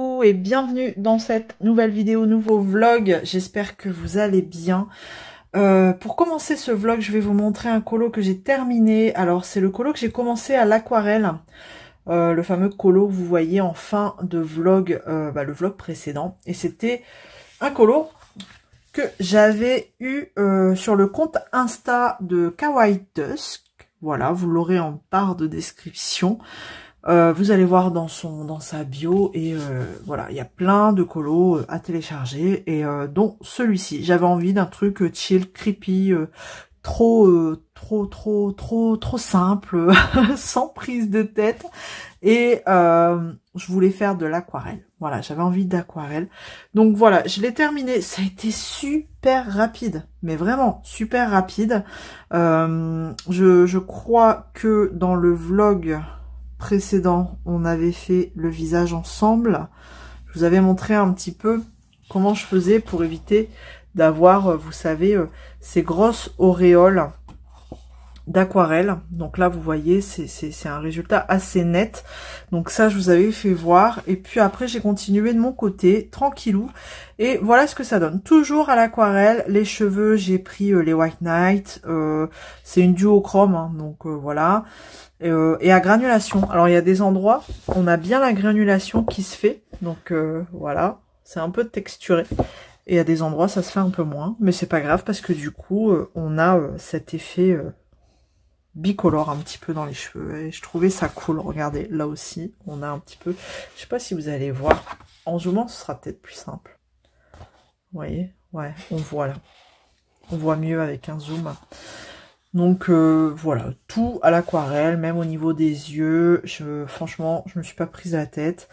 vous et bienvenue dans cette nouvelle vidéo, nouveau vlog. J'espère que vous allez bien. Pour commencer ce vlog, je vais vous montrer un colo que j'ai terminé. Alors c'est le colo que j'ai commencé à l'aquarelle, le fameux colo que vous voyez en fin de vlog, le vlog précédent. Et c'était un colo que j'avais eu sur le compte Insta de Kawaii Dusk. Voilà, vous l'aurez en barre de description. Vous allez voir dans sa bio et voilà, il y a plein de colos à télécharger et dont celui-ci. J'avais envie d'un truc chill, creepy, trop simple, sans prise de tête et je voulais faire de l'aquarelle. Voilà, j'avais envie d'aquarelle. Donc voilà, je l'ai terminé. Ça a été super rapide, mais vraiment super rapide. Je crois que dans le vlog précédent, on avait fait le visage ensemble. Je vous avais montré un petit peu comment je faisais pour éviter d'avoir, vous savez, ces grosses auréoles d'aquarelle. Donc là, vous voyez, c'est un résultat assez net. Donc ça, je vous avais fait voir. Et puis après, j'ai continué de mon côté, tranquillou. Et voilà ce que ça donne. Toujours à l'aquarelle. Les cheveux, j'ai pris les White Knight. C'est une duochrome, hein, donc voilà. Et à granulation. Alors il y a des endroits, on a bien la granulation qui se fait, donc voilà, c'est un peu texturé. Et à des endroits, ça se fait un peu moins, mais c'est pas grave parce que du coup, on a cet effet bicolore un petit peu dans les cheveux. Et je trouvais ça cool. Regardez, là aussi, on a un petit peu. Je sais pas si vous allez voir. En zoomant, ce sera peut-être plus simple. Vous voyez, ouais, on voit là. On voit mieux avec un zoom. Donc voilà, tout à l'aquarelle, même au niveau des yeux. Franchement, je me suis pas prise la tête.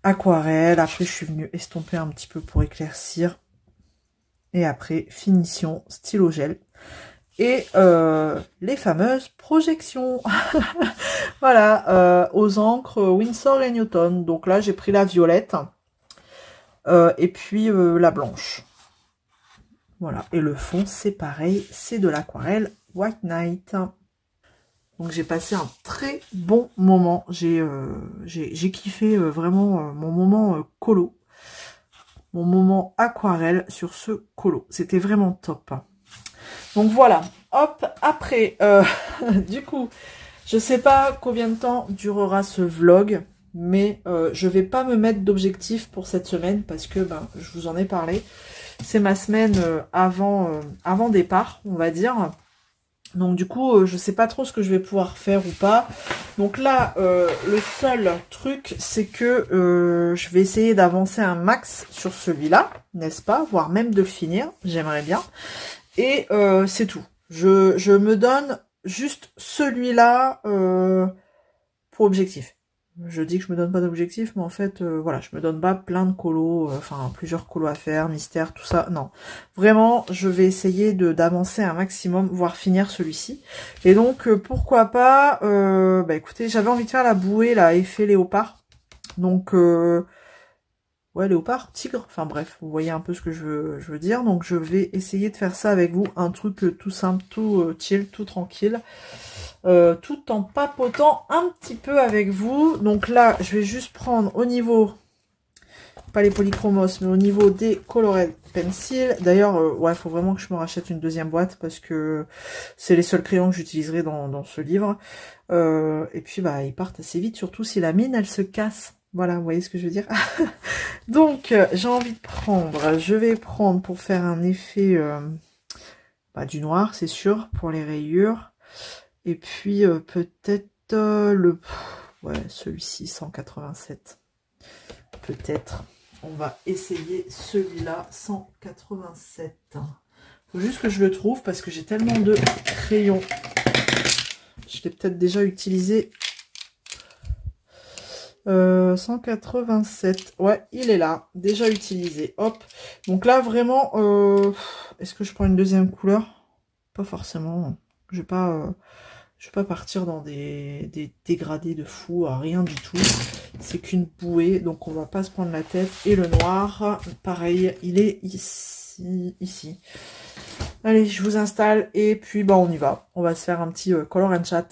Aquarelle, après je suis venue estomper un petit peu pour éclaircir. Et après, finition, stylo gel. Et les fameuses projections. Voilà, aux encres Winsor & Newton. Donc là, j'ai pris la violette. Et puis la blanche. Voilà, et le fond, c'est pareil, c'est de l'aquarelle White Knight. Donc j'ai passé un très bon moment. J'ai kiffé vraiment mon moment colo. Mon moment aquarelle sur ce colo. C'était vraiment top. Donc voilà, hop, après, du coup, je sais pas combien de temps durera ce vlog, mais je vais pas me mettre d'objectif pour cette semaine parce que je vous en ai parlé. C'est ma semaine avant départ, on va dire. Donc du coup, je sais pas trop ce que je vais pouvoir faire ou pas. Donc là, le seul truc, c'est que je vais essayer d'avancer un max sur celui-là, n'est-ce pas? Voire même de le finir, j'aimerais bien. Et c'est tout. Je me donne juste celui-là pour objectif. Je dis que je me donne pas d'objectif, mais en fait, voilà, je me donne pas plein de colos, enfin plusieurs colos à faire, mystère, tout ça. Non, vraiment, je vais essayer d'avancer un maximum, voire finir celui-ci. Et donc, pourquoi pas, écoutez, j'avais envie de faire la bouée, là, effet léopard. Donc, ouais, léopard, tigre, enfin bref, vous voyez un peu ce que je veux dire. Donc, je vais essayer de faire ça avec vous, un truc tout simple, tout chill, tout tranquille. Tout en papotant un petit peu avec vous. Donc là, je vais juste prendre au niveau, pas les polychromos, mais au niveau des colored pencils. D'ailleurs, ouais, il faut vraiment que je me rachète une deuxième boîte parce que c'est les seuls crayons que j'utiliserai dans ce livre. Et puis, ils partent assez vite, surtout si la mine, elle se casse. Voilà, vous voyez ce que je veux dire. Donc, j'ai envie de prendre, je vais prendre pour faire un effet du noir, c'est sûr, pour les rayures. Et puis peut-être celui-ci 187. Peut-être. On va essayer celui-là 187. Faut juste que je le trouve parce que j'ai tellement de crayons. Je l'ai peut-être déjà utilisé. 187. Ouais, il est là. Déjà utilisé. Hop. Donc là, vraiment, est-ce que je prends une deuxième couleur? Pas forcément. Je vais pas partir dans des dégradés de fou, rien du tout. C'est qu'une bouée, donc on va pas se prendre la tête. Et le noir, pareil, il est ici. Allez, je vous installe et puis on y va. On va se faire un petit color and chat.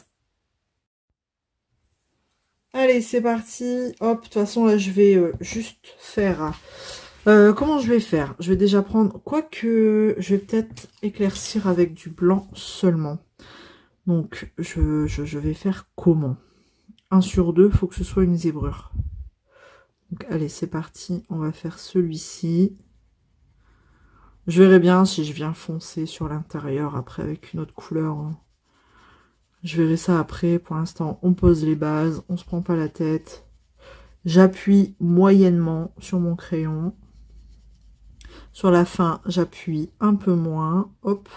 Allez, c'est parti. Hop, de toute façon, là, je vais juste faire... comment je vais faire? Je vais déjà prendre... Quoique, je vais peut-être éclaircir avec du blanc seulement. Donc, je vais faire comment? 1 sur 2, il faut que ce soit une zébrure. Donc, allez, c'est parti. On va faire celui-ci. Je verrai bien si je viens foncer sur l'intérieur après avec une autre couleur. Je verrai ça après. Pour l'instant, on pose les bases. On se prend pas la tête. J'appuie moyennement sur mon crayon. Sur la fin, j'appuie un peu moins. Hop.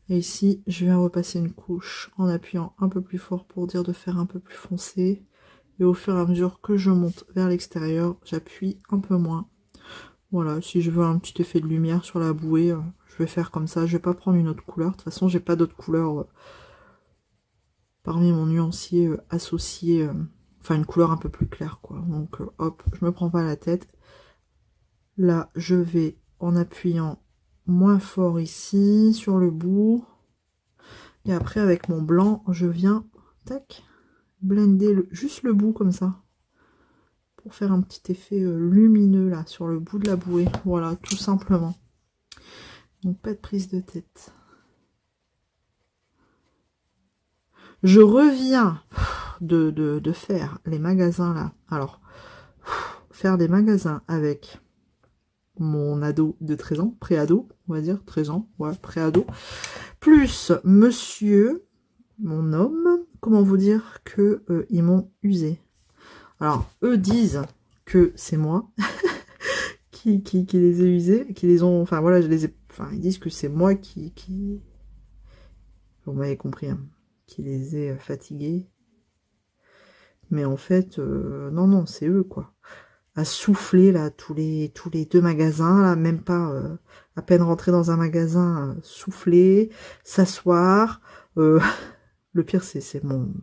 Et ici, je viens repasser une couche en appuyant un peu plus fort pour dire de faire un peu plus foncé. Et au fur et à mesure que je monte vers l'extérieur, j'appuie un peu moins. Voilà, si je veux un petit effet de lumière sur la bouée, je vais faire comme ça. Je vais pas prendre une autre couleur. De toute façon, j'ai pas d'autres couleurs parmi mon nuancier associé. Enfin, une couleur un peu plus claire, quoi. Donc, hop, je me prends pas la tête. Là, je vais, en appuyant moins fort ici, sur le bout. Et après, avec mon blanc, je viens, tac, blender juste le bout comme ça. Pour faire un petit effet lumineux, là, sur le bout de la bouée. Voilà, tout simplement. Donc, pas de prise de tête. Je reviens de faire les magasins, là. Alors, faire des magasins avec... mon ado de 13 ans, pré-ado, on va dire, 13 ans, ouais, pré-ado, plus monsieur, mon homme, comment vous dire que ils m'ont usé. Alors, eux disent que c'est moi qui les ai usés, qui les ont, enfin voilà, je les ai, enfin ils disent que c'est moi qui vous m'avez compris, hein, qui les ai fatigués. Mais en fait, non, c'est eux, quoi. À souffler là tous les 2 magasins là, même pas à peine rentrer dans un magasin, souffler, s'asseoir. Le pire c'est mon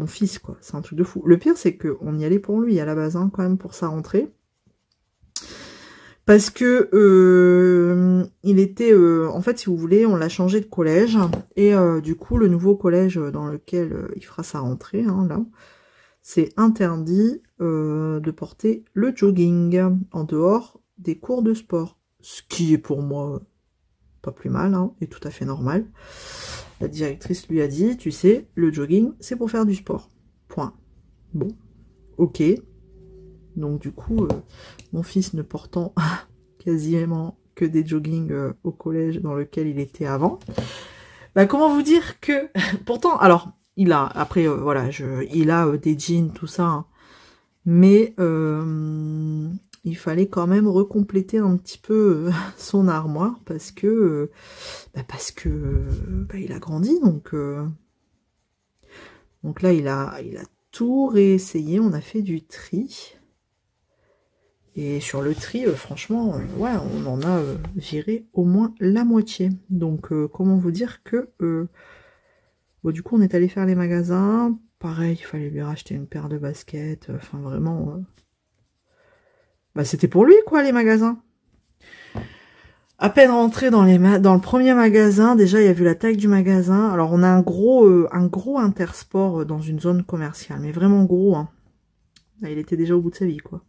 fils, quoi, c'est un truc de fou. Le pire c'est que on y allait pour lui à la base, hein, quand même, pour sa rentrée, parce que il était en fait, si vous voulez, on l'a changé de collège, et du coup le nouveau collège dans lequel il fera sa rentrée, hein, là, c'est interdit de porter le jogging en dehors des cours de sport. Ce qui est pour moi pas plus mal, hein, et tout à fait normal. La directrice lui a dit, tu sais, le jogging, c'est pour faire du sport. Point. Bon, ok. Donc du coup, mon fils ne portant quasiment que des joggings au collège dans lequel il était avant, bah comment vous dire que... Pourtant, alors... Il a, après, voilà, il a des jeans, tout ça, hein. Mais il fallait quand même recompléter un petit peu son armoire, parce que il a grandi, donc là, il a tout réessayé, on a fait du tri. Et sur le tri, franchement, ouais, on en a viré au moins la moitié. Donc, comment vous dire que... Bon, du coup, on est allé faire les magasins. Pareil, il fallait lui racheter une paire de baskets. Enfin, vraiment... Bah, c'était pour lui, quoi, les magasins. À peine rentré dans le premier magasin, déjà, il y a vu la taille du magasin. Alors, on a un gros intersport dans une zone commerciale. Mais vraiment gros, hein. Là, il était déjà au bout de sa vie, quoi.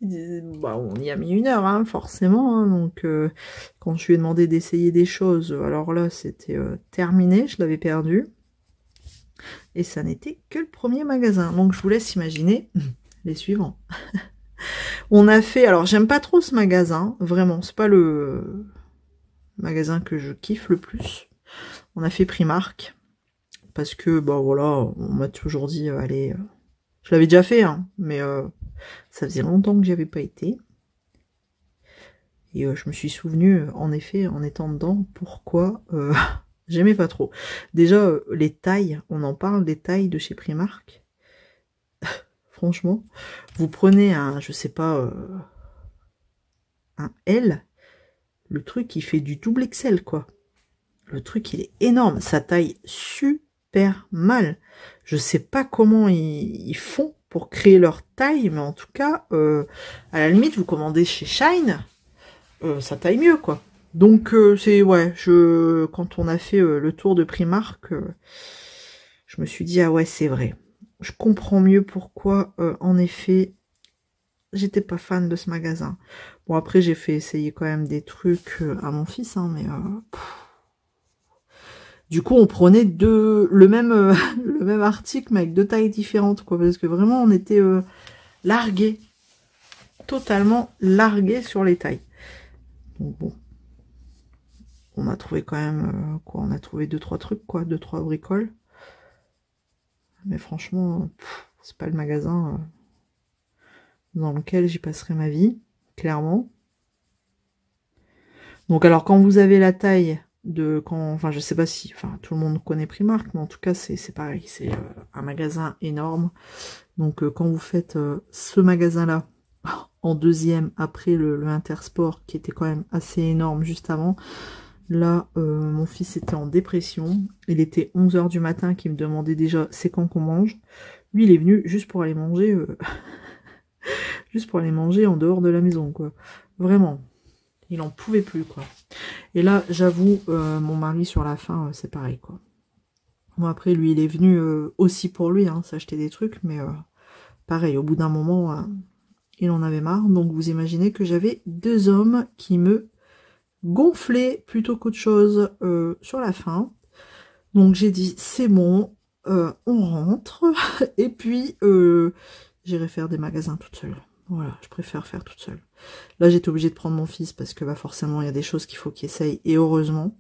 Bah, on y a mis 1 heure, hein, forcément, hein, donc quand je lui ai demandé d'essayer des choses, alors là c'était terminé, je l'avais perdu, et ça n'était que le premier magasin, donc je vous laisse imaginer les suivants. On a fait, alors j'aime pas trop ce magasin, vraiment, c'est pas le magasin que je kiffe le plus. On a fait Primark, parce que, bah voilà, on m'a toujours dit, allez, je l'avais déjà fait, hein, mais ça faisait longtemps que j'y avais pas été. Et je me suis souvenu, en effet, en étant dedans, pourquoi j'aimais pas trop. Déjà, les tailles, on en parle des tailles de chez Primark. Franchement, vous prenez un, je sais pas, un L, le truc, il fait du double XL, quoi. Le truc, il est énorme, ça taille super mal. Je sais pas comment ils font pour créer leur taille, mais en tout cas, à la limite, vous commandez chez Shine, ça taille mieux, quoi. Donc, c'est, ouais, quand on a fait le tour de Primark, je me suis dit, ah ouais, c'est vrai. Je comprends mieux pourquoi, en effet, j'étais pas fan de ce magasin. Bon, après, j'ai fait essayer quand même des trucs à mon fils, hein, mais... Du coup, on prenait le même, le même article, mais avec 2 tailles différentes, quoi. Parce que vraiment, on était largués. Totalement largués sur les tailles. Donc bon. On a trouvé quand même, quoi, on a trouvé 2-3 trucs, quoi. 2-3 bricoles. Mais franchement, c'est pas le magasin dans lequel j'y passerai ma vie, clairement. Donc alors, quand vous avez la taille de... enfin, je sais pas si... Enfin, tout le monde connaît Primark, mais en tout cas, c'est pareil. C'est un magasin énorme. Donc, quand vous faites ce magasin-là, en deuxième, après le Intersport, qui était quand même assez énorme juste avant, là, mon fils était en dépression. Il était 11 h du matin, qui me demandait déjà c'est quand qu'on mange. Lui, il est venu juste pour aller manger... juste pour aller manger en dehors de la maison, quoi. Vraiment. Il en pouvait plus, quoi. Et là, j'avoue, mon mari, sur la fin, c'est pareil, quoi. Bon, après, lui, il est venu aussi pour lui, hein, s'acheter des trucs, mais pareil, au bout d'un moment, il en avait marre. Donc, vous imaginez que j'avais 2 hommes qui me gonflaient plutôt qu'autre chose sur la fin. Donc, j'ai dit, c'est bon, on rentre. Et puis, j'irai faire des magasins toute seule. Voilà, je préfère faire toute seule. Là, j'étais obligée de prendre mon fils parce que bah, forcément, il y a des choses qu'il faut qu'il essaye. Et heureusement.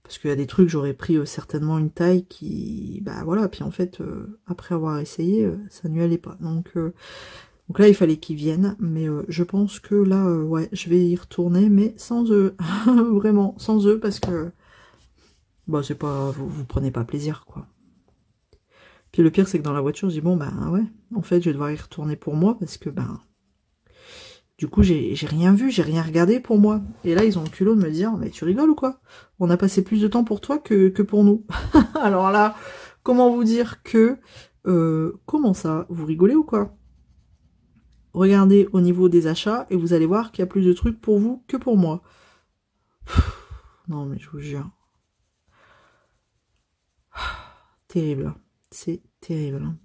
Parce qu'il y a des trucs, j'aurais pris certainement une taille qui... Bah voilà, puis en fait, après avoir essayé, ça ne lui allait pas. Donc là, il fallait qu'il vienne. Mais je pense que là, ouais, je vais y retourner, mais sans eux. Vraiment, sans eux, parce que... Bah, c'est pas... Vous prenez pas plaisir, quoi. Puis le pire, c'est que dans la voiture, je dis, bon, bah ouais, en fait, je vais devoir y retourner pour moi, parce que, ben... Du coup, j'ai rien vu, j'ai rien regardé pour moi. Et là, ils ont le culot de me dire, mais tu rigoles ou quoi? On a passé plus de temps pour toi que pour nous. Alors là, comment vous dire que... comment ça? Vous rigolez ou quoi? Regardez au niveau des achats et vous allez voir qu'il y a plus de trucs pour vous que pour moi. Non, mais je vous jure. Terrible. C'est terrible.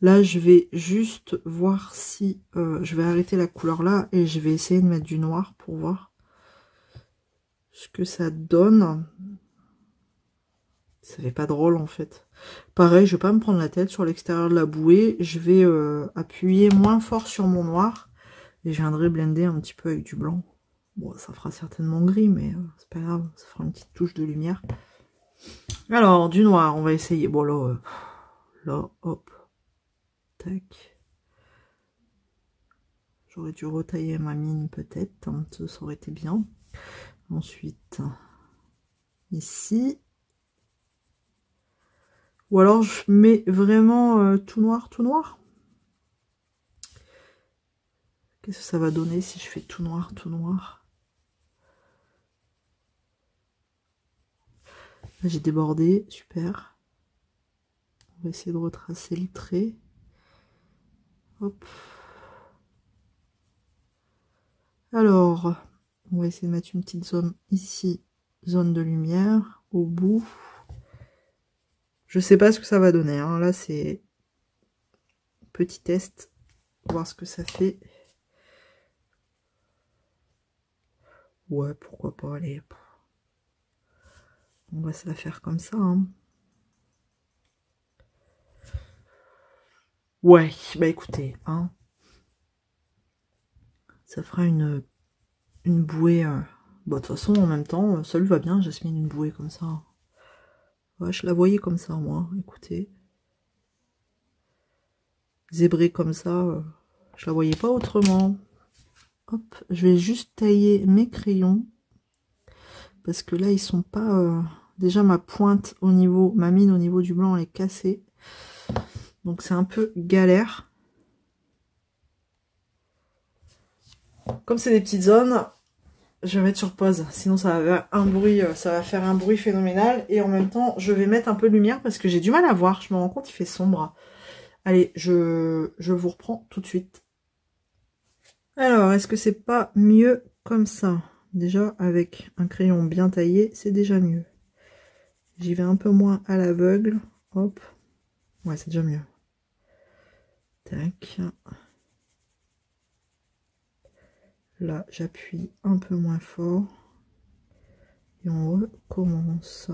Là, je vais juste voir si... je vais arrêter la couleur là et je vais essayer de mettre du noir pour voir ce que ça donne. Ça fait pas drôle en fait. Pareil, je vais pas me prendre la tête sur l'extérieur de la bouée. Je vais appuyer moins fort sur mon noir. Et je viendrai blender un petit peu avec du blanc. Bon, ça fera certainement gris, mais c'est pas grave. Ça fera une petite touche de lumière. Alors, du noir, on va essayer. Bon, là, hop. Tac. J'aurais dû retailler ma mine peut-être. Hein, ça aurait été bien. Ensuite, ici. Ou alors, je mets vraiment tout noir, tout noir. Qu'est-ce que ça va donner si je fais tout noir, tout noir? Là, j'ai débordé. Super. On va essayer de retracer le trait. Hop. Alors, on va essayer de mettre une petite zone ici, zone de lumière, au bout. Je sais pas ce que ça va donner, hein. Là c'est petit test, voir ce que ça fait. Ouais, pourquoi pas, allez. On va se la faire comme ça, hein. Ouais, bah écoutez, hein. Ça fera une bouée. Bon, de toute façon, en même temps, ça lui va bien, Jasmine, une bouée comme ça. Ouais, je la voyais comme ça, moi, écoutez. Zébrée comme ça, je la voyais pas autrement. Hop, je vais juste tailler mes crayons. Parce que là, ils sont pas... Déjà, ma pointe au niveau... Ma mine au niveau du blanc, elle est cassée. Donc, c'est un peu galère. Comme c'est des petites zones, je vais mettre sur pause. Sinon, ça va faire un bruit phénoménal. Et en même temps, je vais mettre un peu de lumière parce que j'ai du mal à voir. Je me rends compte, il fait sombre. Allez, je vous reprends tout de suite. Alors, est-ce que c'est pas mieux comme ça? Déjà, avec un crayon bien taillé, c'est déjà mieux. J'y vais un peu moins à l'aveugle. Hop. Ouais, c'est déjà mieux. Tac. Là, j'appuie un peu moins fort. Et on recommence.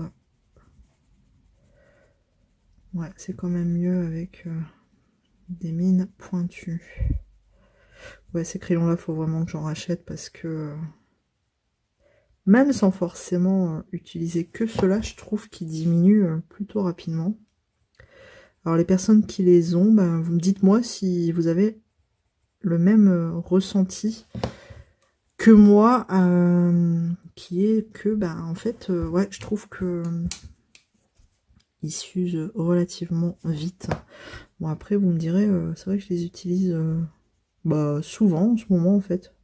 Ouais, c'est quand même mieux avec des mines pointues. Ouais, ces crayons-là, faut vraiment que j'en rachète parce que... même sans forcément utiliser que cela, je trouve qu'ils diminuent plutôt rapidement. Alors les personnes qui les ont, ben, vous me dites moi si vous avez le même ressenti que moi, qui est que, ben, en fait, ouais, je trouve que ils s'usent relativement vite. Bon, après, vous me direz, c'est vrai que je les utilise bah, souvent en ce moment, en fait.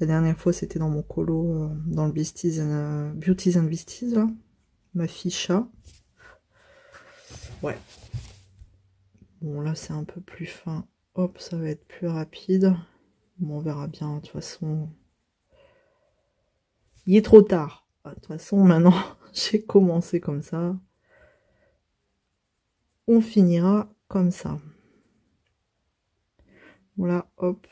La dernière fois, c'était dans mon colo, dans le Beauties and Beasties, là. Ma fille chat. Ouais. Bon, là, c'est un peu plus fin. Hop, ça va être plus rapide. Bon, on verra bien, de toute façon. Il est trop tard. De toute façon, maintenant, j'ai commencé comme ça. On finira comme ça. Voilà, hop.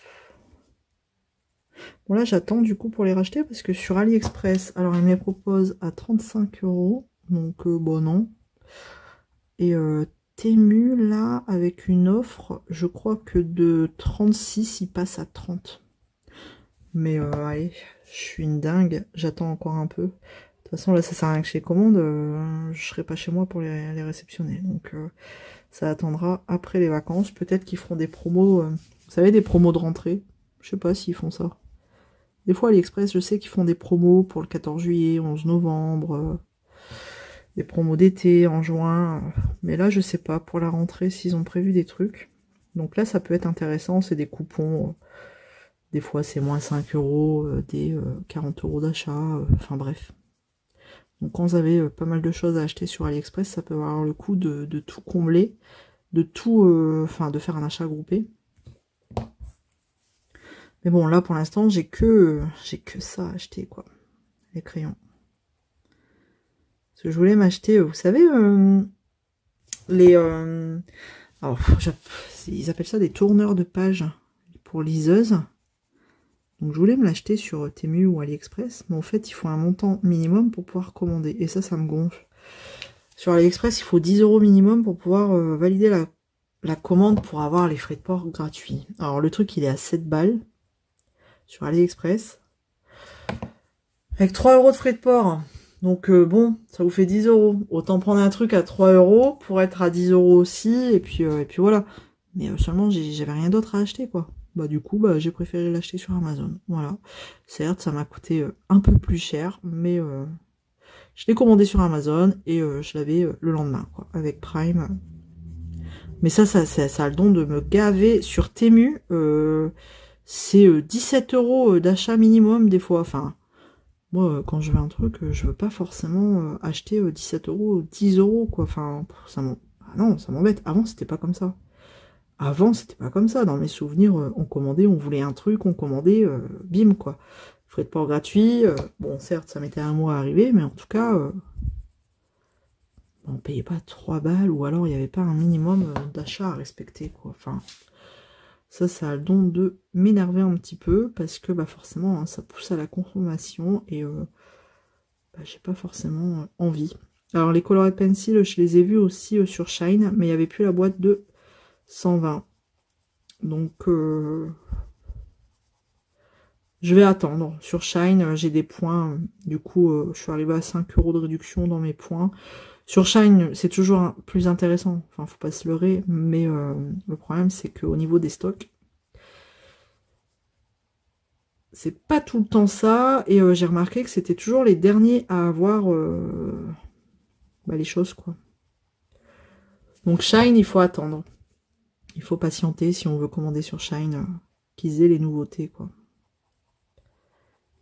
Bon, là, j'attends du coup pour les racheter parce que sur AliExpress, alors, ils me les proposent à 35 €. Donc, bon, non. Et Temu, là, avec une offre, je crois que de 36, il passe à 30. Mais allez, je suis une dingue, j'attends encore un peu. De toute façon, là, ça sert à rien que je les commande, je serai pas chez moi pour les réceptionner. Donc, ça attendra après les vacances. Peut-être qu'ils feront des promos, vous savez, des promos de rentrée. Je sais pas s'ils font ça. Des fois, AliExpress, je sais qu'ils font des promos pour le 14 juillet, 11 novembre, des promos d'été en juin. Mais là, je sais pas, pour la rentrée, s'ils ont prévu des trucs. Donc là, ça peut être intéressant, c'est des coupons. Des fois, c'est moins 5 €, des 40 € d'achat, enfin bref. Donc quand vous avez pas mal de choses à acheter sur AliExpress, ça peut avoir le coup de tout combler, de tout, enfin de faire un achat groupé. Mais bon, là pour l'instant, j'ai que ça à acheter, quoi, les crayons. Parce que je voulais m'acheter, vous savez, les... alors, ils appellent ça des tourneurs de pages pour liseuse. Donc je voulais me l'acheter sur Temu ou AliExpress, mais en fait il faut un montant minimum pour pouvoir commander, et ça me gonfle. Sur AliExpress, il faut 10 € minimum pour pouvoir valider la commande pour avoir les frais de port gratuits. Alors le truc il est à 7 balles sur AliExpress, avec 3 € de frais de port. Donc bon, ça vous fait 10 €. Autant prendre un truc à 3 € pour être à 10 € aussi, et puis voilà. Mais seulement j'avais rien d'autre à acheter, quoi. Bah du coup, bah j'ai préféré l'acheter sur Amazon. Voilà. Certes, ça m'a coûté un peu plus cher, mais je l'ai commandé sur Amazon et je l'avais le lendemain, quoi, avec Prime. Mais ça a le don de me gaver sur Temu. C'est 17 € d'achat minimum des fois. Enfin, moi, quand je veux un truc, je veux pas forcément acheter 17 €, 10 € quoi. Enfin, ah non, ça m'embête. Avant, c'était pas comme ça. Avant, c'était pas comme ça. Dans mes souvenirs, on commandait, on voulait un truc, on commandait, bim, quoi. Frais de port gratuits. Bon, certes, ça mettait un mois à arriver, mais en tout cas, on payait pas 3 balles, ou alors il n'y avait pas un minimum d'achat à respecter, quoi. Enfin, ça a le don de m'énerver un petit peu, parce que, bah, forcément, hein, ça pousse à la consommation, et bah, j'ai pas forcément envie. Alors, les colored pencils, je les ai vus aussi sur Shine, mais il n'y avait plus la boîte de 120. Donc, je vais attendre. Sur Shine, j'ai des points. Du coup, je suis arrivée à 5 € de réduction dans mes points. Sur Shine, c'est toujours plus intéressant. Enfin, faut pas se leurrer. Mais le problème, c'est qu'au niveau des stocks, c'est pas tout le temps ça. Et j'ai remarqué que c'était toujours les derniers à avoir bah, les choses, quoi. Donc Shine, il faut attendre. Il faut patienter si on veut commander sur Shine, qu'ils aient les nouveautés, quoi.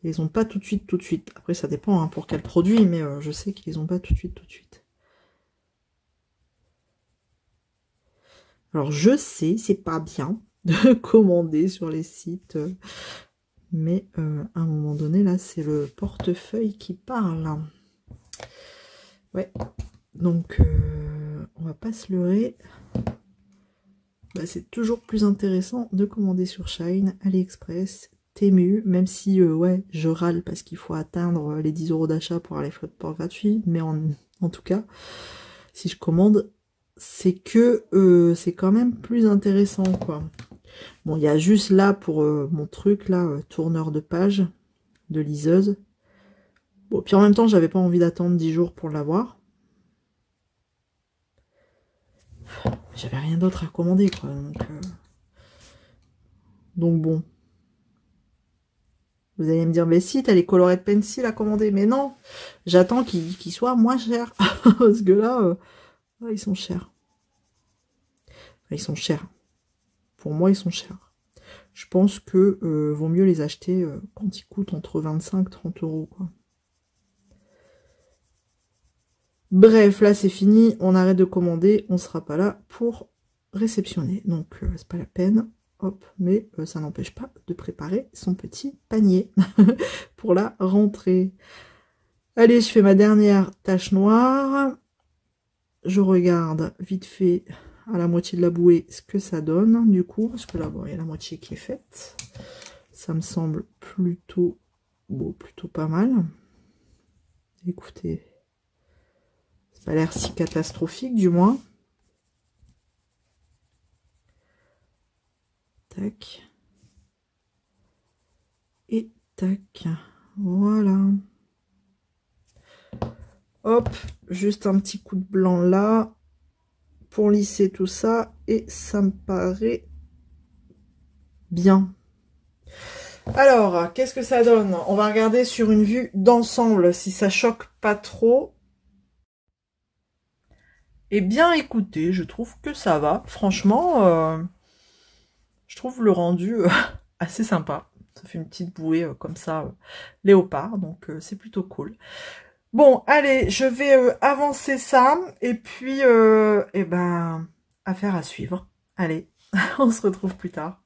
Ils les ont pas tout de suite, tout de suite. Après, ça dépend hein, pour quel produit, mais je sais qu'ils les ont pas tout de suite, tout de suite. Alors, je sais, c'est pas bien de commander sur les sites Mais à un moment donné, là, c'est le portefeuille qui parle. Ouais, donc on va pas se leurrer. Bah, c'est toujours plus intéressant de commander sur Shein, AliExpress, Temu, même si ouais, je râle parce qu'il faut atteindre les 10 € d'achat pour avoir les frais de port gratuits, mais en tout cas, si je commande, c'est que c'est quand même plus intéressant, quoi. Bon, il y a juste là pour mon truc, là, tourneur de page, de liseuse. Bon, puis en même temps, j'avais pas envie d'attendre 10 jours pour l'avoir. J'avais rien d'autre à commander, quoi. Donc bon. Vous allez me dire, mais si, t'as les colorés pencil à commander. Mais non, j'attends qu'ils soient moins chers. Parce que là, ils sont chers. Enfin, ils sont chers. Pour moi, ils sont chers. Je pense que vaut mieux les acheter quand ils coûtent entre 25 et 30 €, quoi. Bref, là c'est fini, on arrête de commander, on sera pas là pour réceptionner. Donc c'est pas la peine, hop, mais ça n'empêche pas de préparer son petit panier pour la rentrée. Allez, je fais ma dernière tache noire. Je regarde vite fait à la moitié de la bouée ce que ça donne du coup, parce que là bon, il y a la moitié qui est faite. Ça me semble plutôt bon, plutôt pas mal. Écoutez. Ça n'a pas l'air si catastrophique, du moins. Tac. Et tac. Voilà. Hop, juste un petit coup de blanc là pour lisser tout ça. Et ça me paraît bien. Alors, qu'est-ce que ça donne? On va regarder sur une vue d'ensemble si ça choque pas trop. Eh bien, écoutez, je trouve que ça va. Franchement, je trouve le rendu assez sympa. Ça fait une petite bouée comme ça, léopard. Donc, c'est plutôt cool. Bon, allez, je vais avancer ça. Et puis, eh ben, affaire à suivre. Allez, on se retrouve plus tard.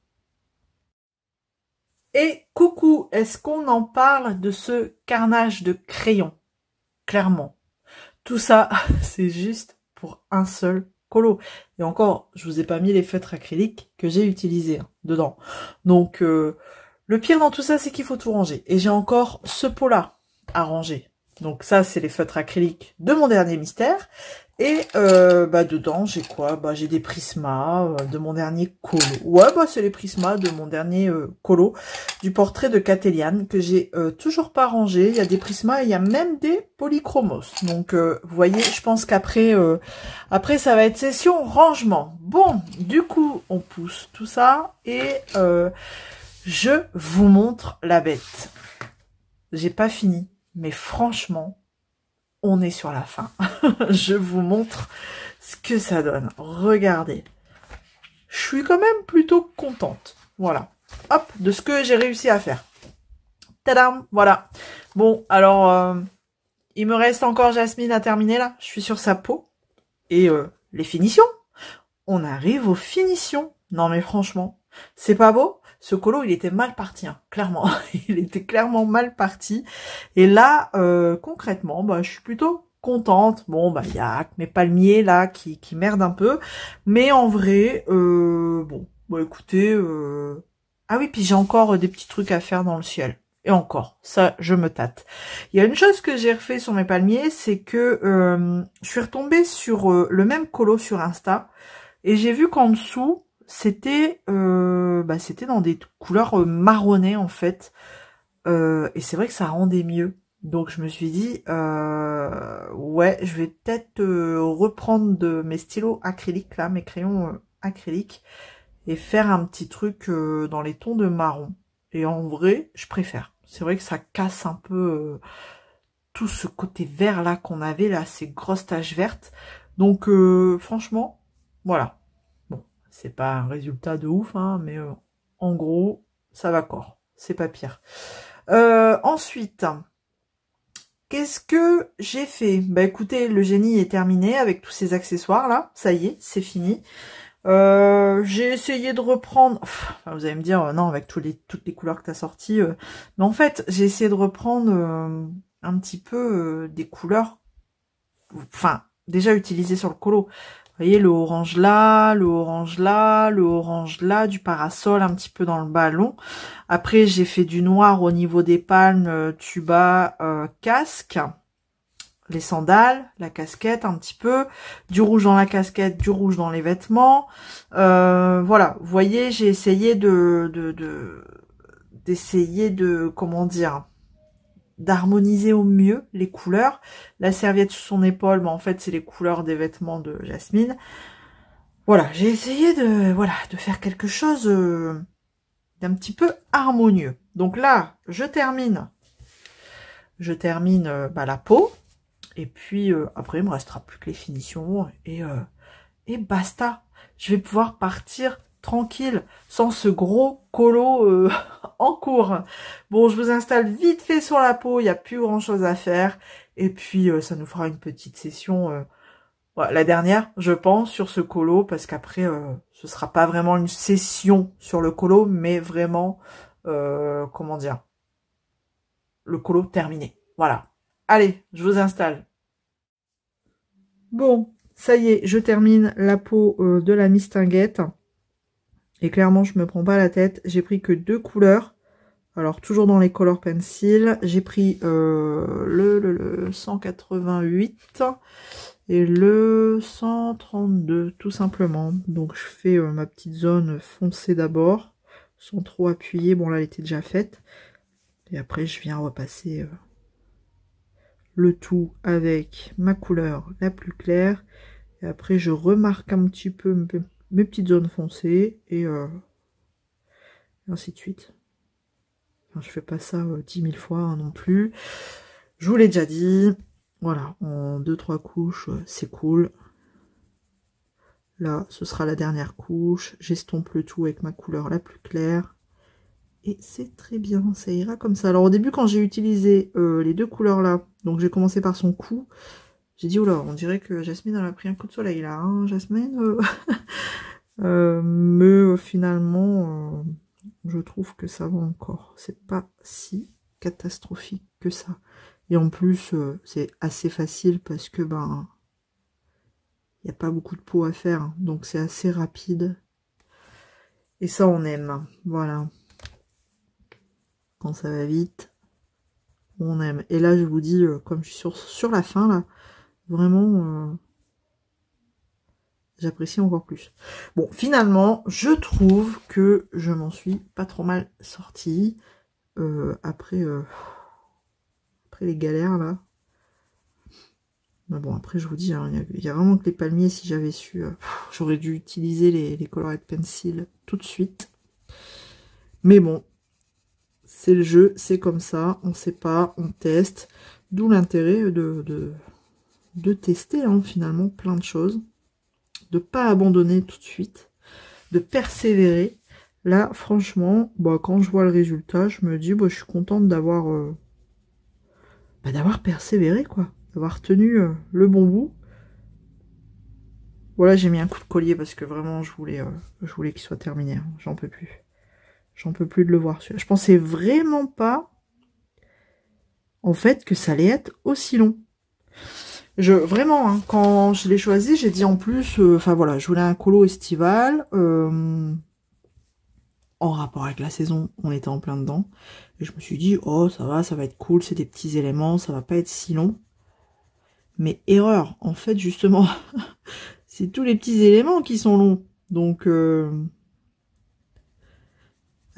Et coucou, est-ce qu'on en parle de ce carnage de crayon? Clairement. Tout ça, c'est juste pour un seul colo. Et encore, je vous ai pas mis les feutres acryliques que j'ai utilisés dedans. Donc, le pire dans tout ça, c'est qu'il faut tout ranger. Et j'ai encore ce pot-là à ranger. Donc ça, c'est les feutres acryliques de mon dernier mystère. Et dedans, j'ai quoi? J'ai des prismas de mon dernier colo. Ouais, c'est les prismas de mon dernier colo du portrait de Catéliane que j'ai toujours pas rangé. Il y a des prismas et il y a même des polychromos. Donc, vous voyez, je pense qu'après, après, ça va être session rangement. Bon, du coup, on pousse tout ça et je vous montre la bête. J'ai pas fini, mais franchement, on est sur la fin. Je vous montre ce que ça donne. Regardez. Je suis quand même plutôt contente. Voilà. Hop, de ce que j'ai réussi à faire. Tadam, voilà. Bon, alors, il me reste encore Jasmine à terminer là. Je suis sur sa peau. Et les finitions. On arrive aux finitions. Non mais franchement, c'est pas beau? Ce colo, il était mal parti, hein, clairement. Il était clairement mal parti. Et là, concrètement, je suis plutôt contente. Bon, il y a mes palmiers, là, qui merdent un peu. Mais en vrai, écoutez... Ah oui, puis j'ai encore des petits trucs à faire dans le ciel. Et encore, ça, je me tâte. Il y a une chose que j'ai refait sur mes palmiers, c'est que je suis retombée sur le même colo sur Insta. Et j'ai vu qu'en dessous... c'était dans des couleurs marronnées en fait, et c'est vrai que ça rendait mieux. Donc je me suis dit ouais, je vais peut-être reprendre mes stylos acryliques là, mes crayons acryliques, et faire un petit truc dans les tons de marron. Et en vrai, je préfère. C'est vrai que ça casse un peu tout ce côté vert là qu'on avait là, ces grosses taches vertes. Donc franchement, voilà. C'est pas un résultat de ouf, hein, mais en gros, ça va corps. C'est pas pire. Ensuite, qu'est-ce que j'ai fait? Écoutez, le génie est terminé avec tous ces accessoires là. Ça y est, c'est fini. J'ai essayé de reprendre... Enfin, vous allez me dire, non, avec toutes les couleurs que tu as sorties. Mais en fait, j'ai essayé de reprendre un petit peu des couleurs... Enfin, déjà utilisées sur le colo. Vous voyez, le orange là, le orange là, le orange là, du parasol un petit peu dans le ballon. Après, j'ai fait du noir au niveau des palmes, tuba, casque. Les sandales, la casquette un petit peu, du rouge dans la casquette, du rouge dans les vêtements. Voilà, vous voyez, j'ai essayé d'essayer de, comment dire, d'harmoniser au mieux les couleurs. La serviette sous son épaule, mais en fait, c'est les couleurs des vêtements de Jasmine. Voilà, j'ai essayé de faire quelque chose d'un petit peu harmonieux. Donc là, je termine la peau. Et puis, après, il me restera plus que les finitions. Et basta. Je vais pouvoir partir tranquille, sans ce gros colo en cours. Bon, je vous installe vite fait sur la peau. Il n'y a plus grand-chose à faire. Et puis, ça nous fera une petite session. Voilà, la dernière, je pense, sur ce colo. Parce qu'après, ce sera pas vraiment une session sur le colo. Mais vraiment, comment dire, le colo terminé. Voilà. Allez, je vous installe. Bon, ça y est, je termine la peau de la mistinguette. Et clairement, je me prends pas la tête. J'ai pris que 2 couleurs. Alors, toujours dans les color pencil. J'ai pris le 188 et le 132, tout simplement. Donc, je fais ma petite zone foncée d'abord, sans trop appuyer. Bon, là, elle était déjà faite. Et après, je viens repasser le tout avec ma couleur la plus claire. Et après, je remarque un petit peu mes petites zones foncées et ainsi de suite. Enfin, je fais pas ça 10 000 fois hein, non plus. Je vous l'ai déjà dit. Voilà, en 2-3 couches, c'est cool. Là, ce sera la dernière couche. J'estompe le tout avec ma couleur la plus claire. Et c'est très bien, ça ira comme ça. Alors au début, quand j'ai utilisé les 2 couleurs là, donc j'ai commencé par son cou, j'ai dit, oula, on dirait que Jasmine, elle a pris un coup de soleil là, hein, Jasmine mais finalement, je trouve que ça va encore. C'est pas si catastrophique que ça. Et en plus, c'est assez facile parce que, ben, il n'y a pas beaucoup de peau à faire. Hein, donc c'est assez rapide. Et ça, on aime. Voilà. Quand ça va vite, on aime. Et là, je vous dis, comme je suis sur la fin, là, vraiment... j'apprécie encore plus. Bon, finalement, je trouve que je m'en suis pas trop mal sortie. Après les galères, là. Mais bon, après, je vous dis, hein, il y a vraiment que les palmiers, si j'avais su, j'aurais dû utiliser les colored pencil tout de suite. Mais bon, c'est le jeu, c'est comme ça, on sait pas, on teste. D'où l'intérêt de tester, hein, finalement, plein de choses. De pas abandonner tout de suite, de persévérer. Là, franchement, bah, quand je vois le résultat, je me dis, bah, je suis contente d'avoir persévéré, quoi. D'avoir tenu le bon bout. Voilà, j'ai mis un coup de collier parce que vraiment, je voulais qu'il soit terminé. Hein. J'en peux plus. J'en peux plus de le voir. Je pensais vraiment pas, en fait, que ça allait être aussi long. Vraiment, hein, quand je l'ai choisi, j'ai dit en plus, enfin voilà, je voulais un colo estival. En rapport avec la saison, on était en plein dedans. Et je me suis dit, oh, ça va être cool, c'est des petits éléments, ça va pas être si long. Mais erreur, en fait, justement, c'est tous les petits éléments qui sont longs. Donc, et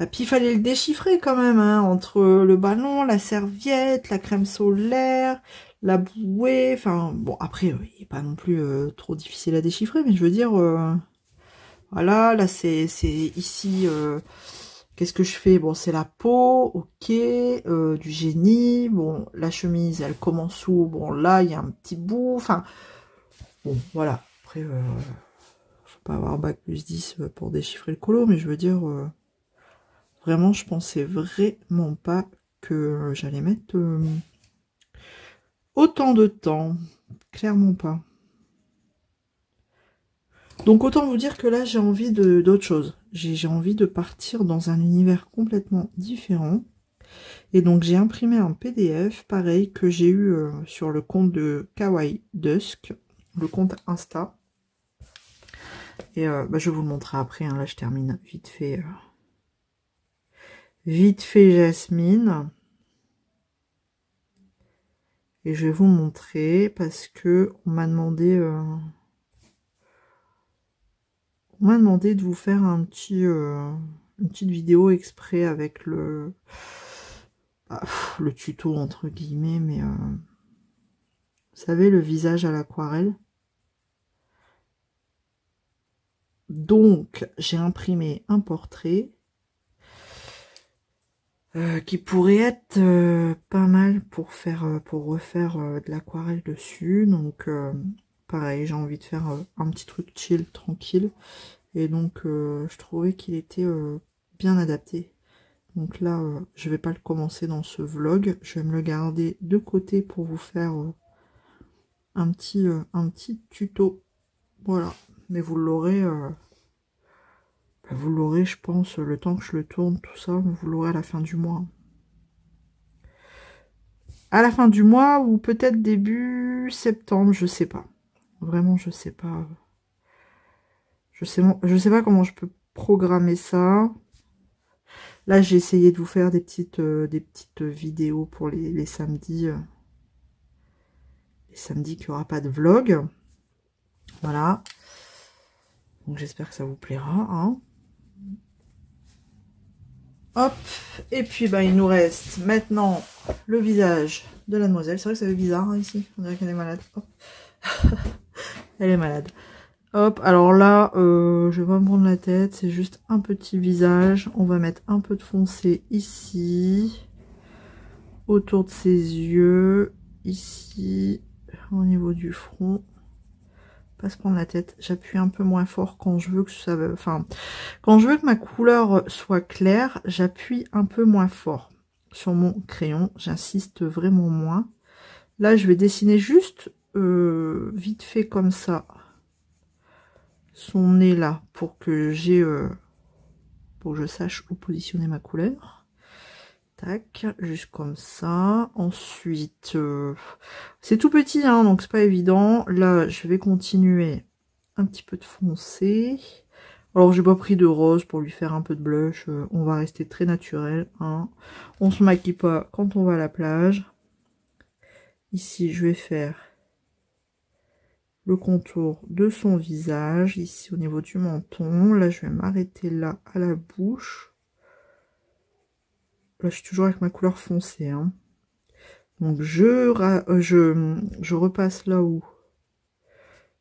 puis il fallait le déchiffrer quand même, hein, entre le ballon, la serviette, la crème solaire, la bouée. Enfin, bon, après, il n'est pas non plus trop difficile à déchiffrer, mais je veux dire, voilà, là, c'est ici... qu'est-ce que je fais? Bon, c'est la peau, ok, du génie. Bon, la chemise, elle commence où? Bon, là, il y a un petit bout. Enfin, bon, voilà. Après, faut pas avoir bac plus 10 pour déchiffrer le colo, mais je veux dire, vraiment, je pensais vraiment pas que j'allais mettre autant de temps. Clairement pas. Donc autant vous dire que là j'ai envie d'autre chose. J'ai envie de partir dans un univers complètement différent. Et donc j'ai imprimé un PDF, pareil, que j'ai eu sur le compte de Kawaii Dusk, le compte Insta. Et bah, je vais vous le montrer après, hein. Là je termine vite fait. Vite fait Jasmine. Et je vais vous montrer parce que on m'a demandé de vous faire un petit une petite vidéo exprès avec le tuto entre guillemets, mais vous savez, le visage à l'aquarelle. Donc j'ai imprimé un portrait qui pourrait être pas mal pour faire pour refaire de l'aquarelle dessus. Donc pareil, j'ai envie de faire un petit truc chill, tranquille, et donc je trouvais qu'il était bien adapté. Donc là je vais pas le commencer dans ce vlog, je vais me le garder de côté pour vous faire un petit tuto, voilà. Mais vous l'aurez je pense, le temps que je le tourne, tout ça, vous l'aurez à la fin du mois. À la fin du mois ou peut-être début septembre, je sais pas. Vraiment, je sais pas. Je sais pas comment je peux programmer ça. Là, j'ai essayé de vous faire des petites vidéos pour les samedis. Les samedis qu'il n'y aura pas de vlog. Voilà. Donc j'espère que ça vous plaira, hein. Hop, et puis bah il nous reste maintenant le visage de la demoiselle. C'est vrai que ça fait bizarre hein, ici, on dirait qu'elle est malade. Hop. Elle est malade. Hop, alors là, je vais pas me prendre la tête, c'est juste un petit visage. On va mettre un peu de foncé ici, autour de ses yeux, ici, au niveau du front. Pas se prendre la tête, j'appuie un peu moins fort quand je veux que ça, enfin, quand je veux que ma couleur soit claire, j'appuie un peu moins fort sur mon crayon, j'insiste vraiment moins. Là, je vais dessiner juste vite fait comme ça son nez là pour que pour que je sache où positionner ma couleur. Tac, juste comme ça. Ensuite, c'est tout petit, hein, donc c'est pas évident. Là, je vais continuer un petit peu de foncé. Alors, j'ai pas pris de rose pour lui faire un peu de blush. On va rester très naturel, hein. On se maquille pas quand on va à la plage. Ici, je vais faire le contour de son visage. Ici, au niveau du menton. Là, je vais m'arrêter là à la bouche. Là, je suis toujours avec ma couleur foncée, hein. Donc je repasse là où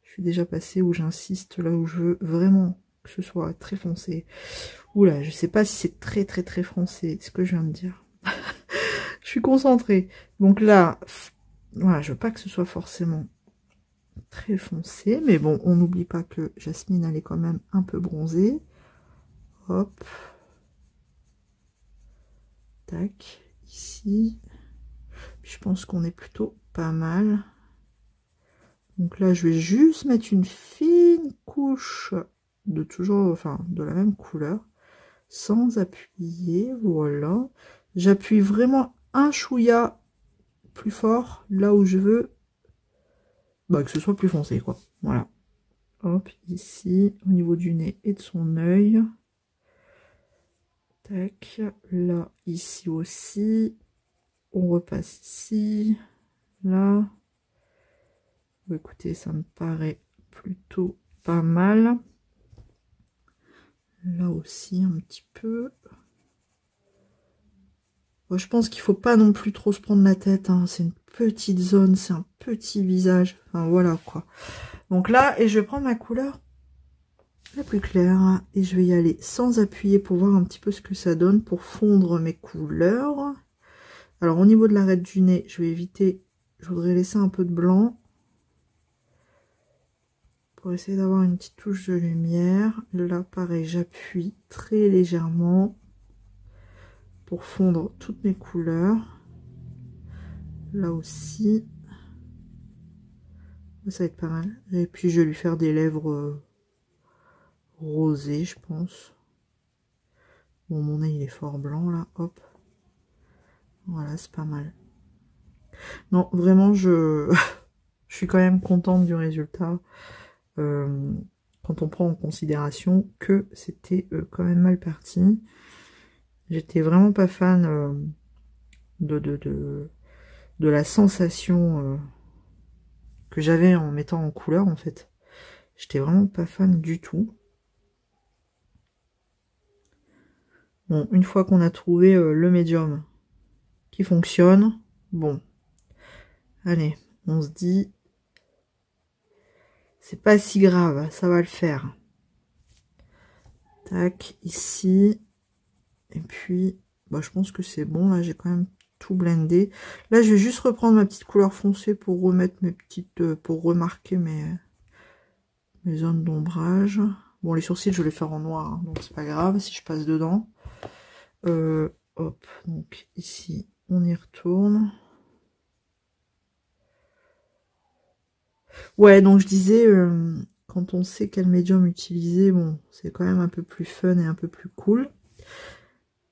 je suis déjà passée, où j'insiste, là où je veux vraiment que ce soit très foncé. Oula, je sais pas si c'est très foncé, ce que je viens de dire. Je suis concentrée. Donc là, voilà, je veux pas que ce soit forcément très foncé, mais bon, on n'oublie pas que Jasmine, elle est quand même un peu bronzée. Hop. Tac, ici. Je pense qu'on est plutôt pas mal. Donc là, je vais juste mettre une fine couche de de la même couleur, sans appuyer, voilà. J'appuie vraiment un chouïa plus fort, là où je veux que ce soit plus foncé, quoi. Voilà. Hop, ici, au niveau du nez et de son œil. Tac, là, ici aussi. On repasse ici, là. Écoutez, ça me paraît plutôt pas mal. Là aussi, un petit peu. Bon, je pense qu'il faut pas non plus trop se prendre la tête, hein. C'est une petite zone, c'est un petit visage. Enfin, voilà, quoi. Donc là, et je vais prendre ma couleur la plus claire. Et je vais y aller sans appuyer pour voir un petit peu ce que ça donne pour fondre mes couleurs. Alors, au niveau de l'arête du nez, je vais éviter... Je voudrais laisser un peu de blanc. Pour essayer d'avoir une petite touche de lumière. Là, pareil, j'appuie très légèrement pour fondre toutes mes couleurs. Là aussi, ça va être pas mal. Et puis, je vais lui faire des lèvres rosé, je pense. Bon, mon nez, il est fort blanc, là. Hop. Voilà, c'est pas mal. Non, vraiment, je suis quand même contente du résultat. Quand on prend en considération que c'était quand même mal parti. J'étais vraiment pas fan de la sensation que j'avais en mettant en couleur, en fait. J'étais vraiment pas fan du tout. Bon, une fois qu'on a trouvé le médium qui fonctionne, bon, allez, on se dit, c'est pas si grave, ça va le faire. Tac, ici, et puis, bah, je pense que c'est bon, là, j'ai quand même tout blendé. Là, je vais juste reprendre ma petite couleur foncée pour remettre mes petites, pour remarquer mes zones d'ombrage. Bon, les sourcils, je vais les faire en noir, hein, donc c'est pas grave si je passe dedans. Hop, donc ici, on y retourne. Ouais, donc je disais, quand on sait quel médium utiliser, bon, c'est quand même un peu plus fun et un peu plus cool.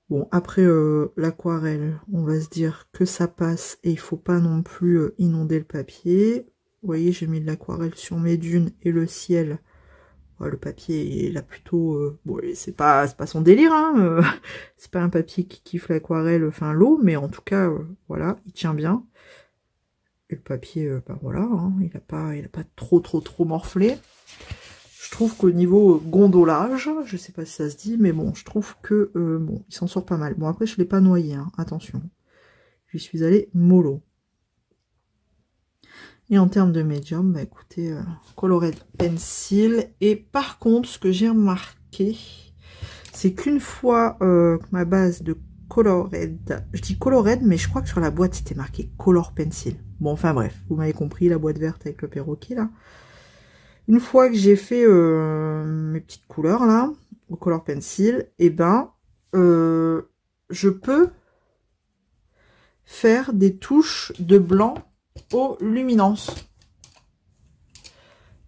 Bon, après, l'aquarelle, on va se dire que ça passe et il faut pas non plus inonder le papier. Vous voyez, j'ai mis de l'aquarelle sur mes dunes et le ciel. Ouais, le papier, il a plutôt... bon, c'est pas son délire, hein. C'est pas un papier qui kiffe l'aquarelle, enfin l'eau, mais en tout cas, voilà, il tient bien. Et le papier, bah voilà, hein, il a pas trop morflé. Je trouve qu'au niveau gondolage, je sais pas si ça se dit, mais bon, je trouve que bon, il s'en sort pas mal. Bon, après, je l'ai pas noyé, hein, attention. J'y suis allée mollo. Et en termes de médium, bah écoutez, Colored Pencil. Et par contre, ce que j'ai remarqué, c'est qu'une fois que ma base de Colored, je dis Colored, mais je crois que sur la boîte, c'était marqué Color Pencil. Bon, enfin bref, vous m'avez compris, la boîte verte avec le perroquet, là. Une fois que j'ai fait mes petites couleurs, là, au Color Pencil, et ben, je peux faire des touches de blanc aux luminances.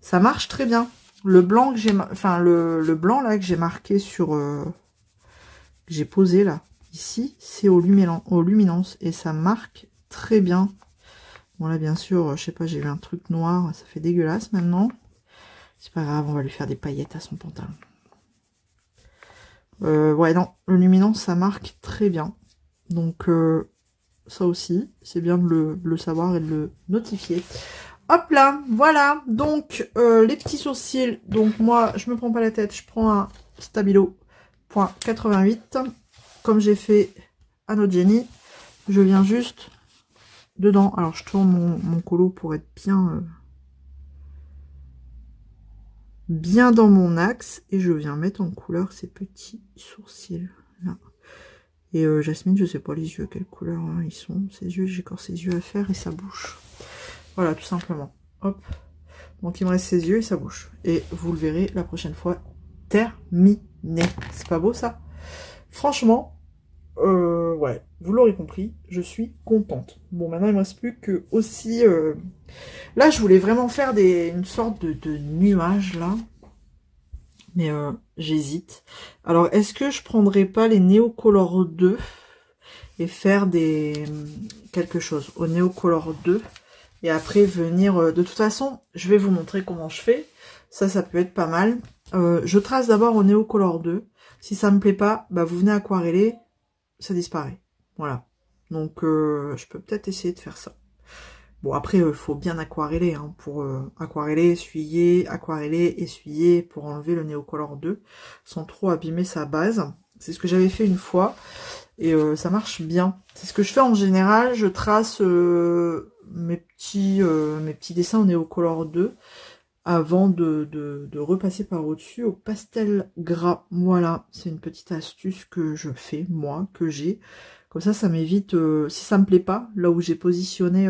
Ça marche très bien. Le blanc que j'ai, enfin le blanc là que j'ai marqué sur, que j'ai posé là, ici, c'est aux luminances et ça marque très bien. Bon là bien sûr, je sais pas, j'ai eu un truc noir, ça fait dégueulasse maintenant. C'est pas grave, on va lui faire des paillettes à son pantalon. Ouais non, le luminance ça marque très bien. Donc ça aussi, c'est bien de le savoir et de le notifier. Hop là, voilà, donc les petits sourcils, donc moi je me prends pas la tête, je prends un Stabilo .88, comme j'ai fait à notre Jenny, je viens juste dedans, alors je tourne mon colo pour être bien dans mon axe, et je viens mettre en couleur ces petits sourcils là. Et Jasmine, je sais pas les yeux, quelle couleur hein, ils sont, ses yeux, j'ai encore ses yeux à faire et sa bouche. Voilà, tout simplement. Hop. Donc, il me reste ses yeux et sa bouche. Et vous le verrez la prochaine fois. Terminé. C'est pas beau, ça? Franchement, ouais, vous l'aurez compris, je suis contente. Bon, maintenant, il me reste plus que aussi... Là, je voulais vraiment faire une sorte de nuage, là. Mais j'hésite. Alors, est-ce que je prendrais pas les Neocolor 2 et faire quelque chose au Neocolor 2 et après venir, de toute façon, je vais vous montrer comment je fais. Ça peut être pas mal. Je trace d'abord au Neocolor 2. Si ça me plaît pas, bah vous venez aquareller, ça disparaît. Voilà. Donc, je peux peut-être essayer de faire ça. Bon, après, il faut bien aquareller, hein, pour aquareller, essuyer, pour enlever le Neocolor 2, sans trop abîmer sa base. C'est ce que j'avais fait une fois. Et ça marche bien. C'est ce que je fais en général. Je trace mes petits dessins au Neocolor 2 avant de repasser par au-dessus au pastel gras. Voilà, c'est une petite astuce que je fais, moi, que j'ai. Comme ça m'évite, si ça me plaît pas, là où j'ai positionné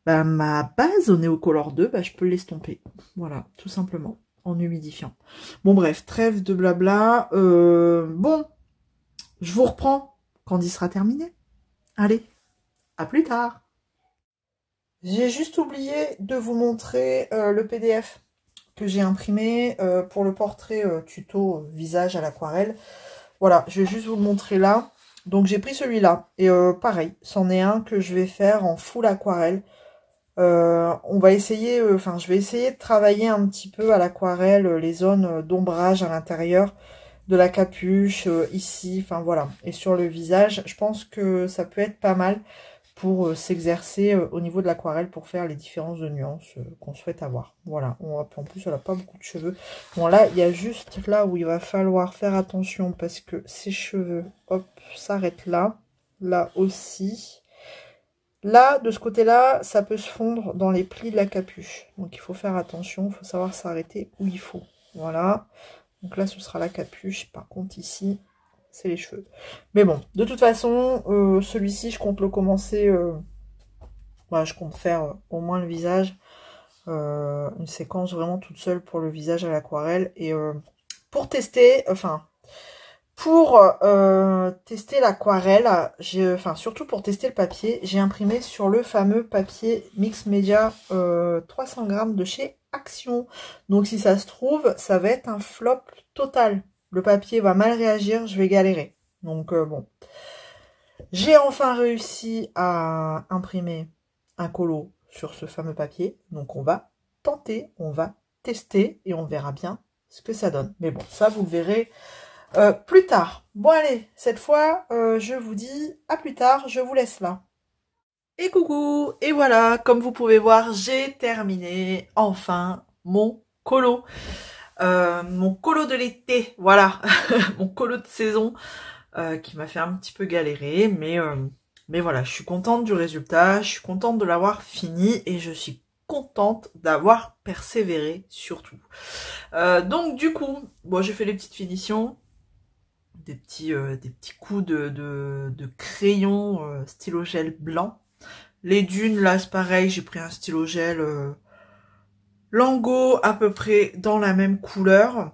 ma base au Neocolor 2, bah, je peux l'estomper. Voilà, tout simplement, en humidifiant. Bon bref, trêve de blabla. Bon, je vous reprends quand il sera terminé. Allez, à plus tard. J'ai juste oublié de vous montrer le PDF. que j'ai imprimé pour le portrait tuto visage à l'aquarelle. Voilà, je vais juste vous le montrer là. Donc j'ai pris celui-là. Et pareil, c'en est un que je vais faire en full aquarelle. On va essayer, je vais essayer de travailler un petit peu à l'aquarelle les zones d'ombrage à l'intérieur de la capuche, ici, enfin voilà. Et sur le visage, je pense que ça peut être pas mal pour s'exercer au niveau de l'aquarelle pour faire les différences de nuances qu'on souhaite avoir. Voilà, en plus elle n'a pas beaucoup de cheveux. Bon là, il y a juste là où il va falloir faire attention parce que ses cheveux, hop, s'arrêtent là. Là aussi. Là, de ce côté-là, ça peut se fondre dans les plis de la capuche. Donc il faut faire attention, il faut savoir s'arrêter où il faut. Voilà. Donc là, ce sera la capuche. Par contre, ici, c'est les cheveux. Mais bon, de toute façon, celui-ci, je compte le commencer. Voilà, je compte faire au moins le visage. Une séquence vraiment toute seule pour le visage à l'aquarelle. Et pour tester, tester l'aquarelle, surtout pour tester le papier, j'ai imprimé sur le fameux papier Mix Media 300 grammes de chez Action. Donc si ça se trouve, ça va être un flop total. Le papier va mal réagir, je vais galérer. Donc bon. J'ai enfin réussi à imprimer un colo sur ce fameux papier. Donc on va tenter, on va tester et on verra bien ce que ça donne. Mais bon, ça vous le verrez plus tard. Bon allez, cette fois, je vous dis à plus tard, je vous laisse là. Et coucou, et voilà, comme vous pouvez voir, j'ai terminé enfin mon colo. Mon colo de l'été, voilà, mon colo de saison, qui m'a fait un petit peu galérer, mais voilà, je suis contente du résultat, je suis contente de l'avoir fini, et je suis contente d'avoir persévéré surtout. Donc du coup, bon, j'ai fait les petites finitions, des petits coups de crayon stylo gel blanc. Les dunes, là, c'est pareil, j'ai pris un stylo gel Lango à peu près dans la même couleur.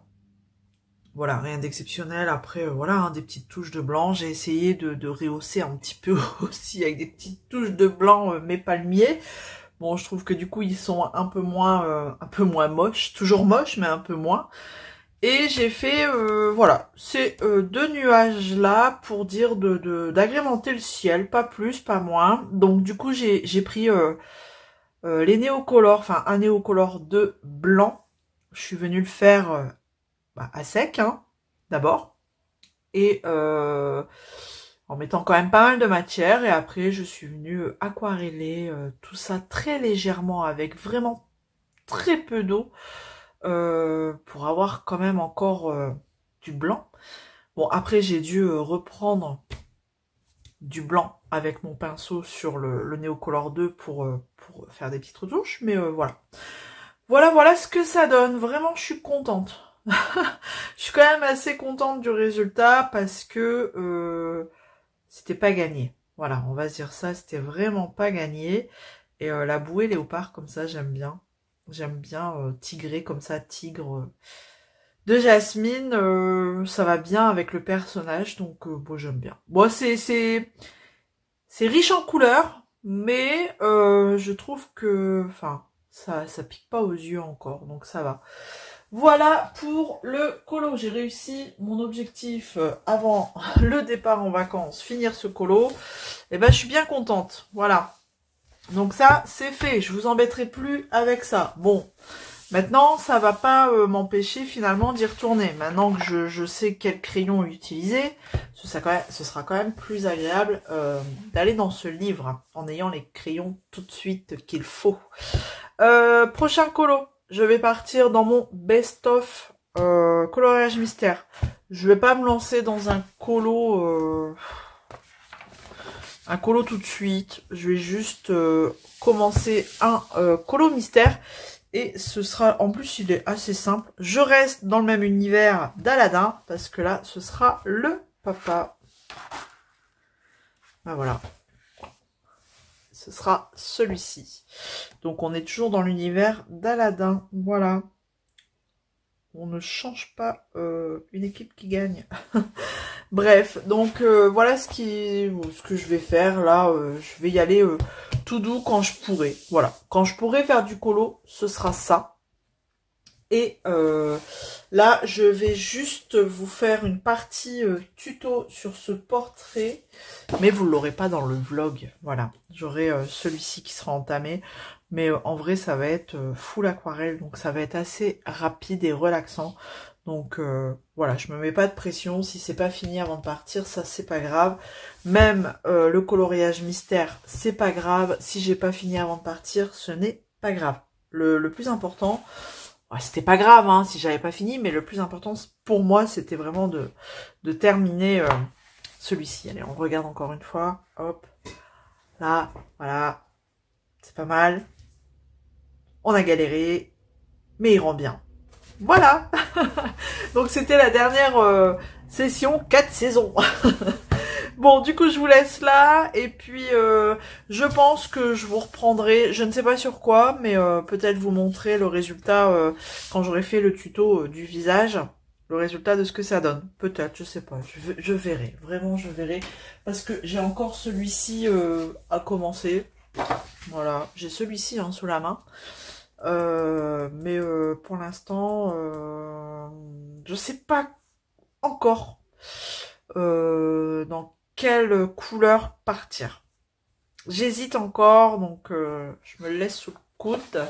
Voilà, rien d'exceptionnel. Après, voilà, hein, des petites touches de blanc. J'ai essayé de rehausser un petit peu aussi avec des petites touches de blanc mes palmiers. Bon, je trouve que du coup, ils sont un peu moins moches. Toujours moches, mais un peu moins. Et j'ai fait, voilà, ces deux nuages-là pour dire d'agrémenter le ciel, pas plus, pas moins. Donc du coup, j'ai pris les néocolores, enfin un néocolore de blanc. Je suis venue le faire à sec, hein, d'abord. Et en mettant quand même pas mal de matière. Et après, je suis venue aquareller tout ça très légèrement avec vraiment très peu d'eau. Pour avoir quand même encore du blanc. Bon, après j'ai dû reprendre du blanc avec mon pinceau sur le Neocolor 2 pour faire des petites retouches, mais voilà. Voilà ce que ça donne. Vraiment, je suis contente. Je suis quand même assez contente du résultat parce que c'était pas gagné. Voilà, on va se dire ça, c'était vraiment pas gagné. Et la bouée léopard comme ça, j'aime bien. J'aime bien tigrer comme ça, tigre de Jasmine. Ça va bien avec le personnage, donc bon, j'aime bien. Bon, c'est riche en couleurs, mais je trouve que, ça pique pas aux yeux encore, donc ça va. Voilà pour le colo. J'ai réussi mon objectif avant le départ en vacances, finir ce colo. Et ben, je suis bien contente. Voilà. Donc ça, c'est fait. Je vous embêterai plus avec ça. Bon, maintenant, ça va pas m'empêcher finalement d'y retourner. Maintenant que je sais quel crayon utiliser, ce sera quand même plus agréable d'aller dans ce livre en ayant les crayons tout de suite qu'il faut. Prochain colo, je vais partir dans mon best-of coloriage mystère. Je vais pas me lancer dans un colo tout de suite. Je vais juste commencer un colo mystère. Et ce sera, en plus il est assez simple. Je reste dans le même univers d'Aladin. Parce que là, ce sera le papa. Ben voilà. Ce sera celui-ci. Donc on est toujours dans l'univers d'Aladin. Voilà. On ne change pas une équipe qui gagne. Bref, donc voilà ce que je vais faire là. Je vais y aller tout doux quand je pourrai. Voilà, quand je pourrai faire du colo, ce sera ça. Et là, je vais juste vous faire une partie tuto sur ce portrait, mais vous ne l'aurez pas dans le vlog. Voilà, j'aurai celui-ci qui sera entamé, mais en vrai, ça va être full aquarelle, donc ça va être assez rapide et relaxant. Donc voilà, je me mets pas de pression. Si c'est pas fini avant de partir, ça c'est pas grave. Même le coloriage mystère, c'est pas grave. Si j'ai pas fini avant de partir, ce n'est pas grave. Le plus important... C'était pas grave hein, si j'avais pas fini, mais le plus important pour moi, c'était vraiment de terminer celui-ci. Allez, on regarde encore une fois. Hop, là, voilà, c'est pas mal. On a galéré, mais il rend bien. Voilà. Donc c'était la dernière session 4 saisons. Bon, du coup, je vous laisse là. Et puis, je pense que je vous reprendrai, je ne sais pas sur quoi, mais peut-être vous montrer le résultat quand j'aurai fait le tuto du visage. Le résultat de ce que ça donne. Peut-être, je sais pas. Je verrai. Vraiment, je verrai. Parce que j'ai encore celui-ci à commencer. Voilà. J'ai celui-ci hein, sous la main. Mais pour l'instant, je sais pas encore dans quelle couleur partir. J'hésite encore, donc je me le laisse sous le coude.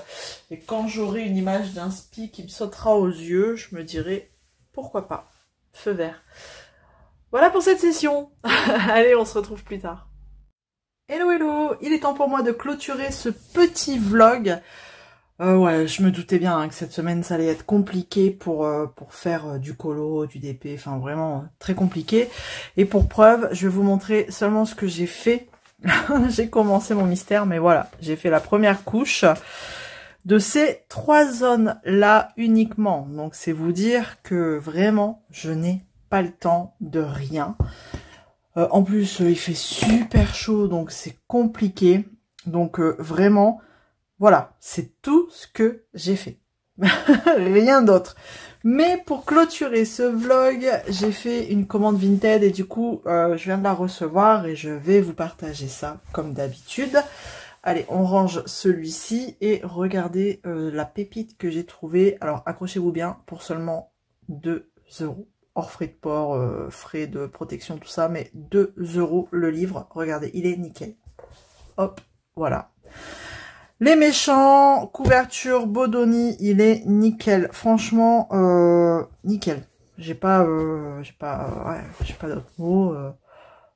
Et quand j'aurai une image d'inspi qui me sautera aux yeux, je me dirai pourquoi pas. Feu vert. Voilà pour cette session. Allez, on se retrouve plus tard. Hello, hello. Il est temps pour moi de clôturer ce petit vlog. Ouais, je me doutais bien hein, que cette semaine, ça allait être compliqué pour faire du colo, du DP, enfin vraiment très compliqué. Et pour preuve, je vais vous montrer seulement ce que j'ai fait. J'ai commencé mon mystère, mais voilà, j'ai fait la première couche de ces 3 zones-là uniquement. Donc, c'est vous dire que vraiment, je n'ai pas le temps de rien. En plus, il fait super chaud, donc c'est compliqué. Donc, vraiment... Voilà, c'est tout ce que j'ai fait. Rien d'autre. Mais pour clôturer ce vlog, j'ai fait une commande Vinted et du coup, je viens de la recevoir et je vais vous partager ça comme d'habitude. Allez, on range celui-ci et regardez la pépite que j'ai trouvée. Alors, accrochez-vous bien pour seulement 2 €. Hors frais de port, frais de protection, tout ça, mais 2 € le livre. Regardez, il est nickel. Hop, voilà. Les méchants, couverture Bodoni, il est nickel. Franchement, nickel. J'ai pas d'autres mots.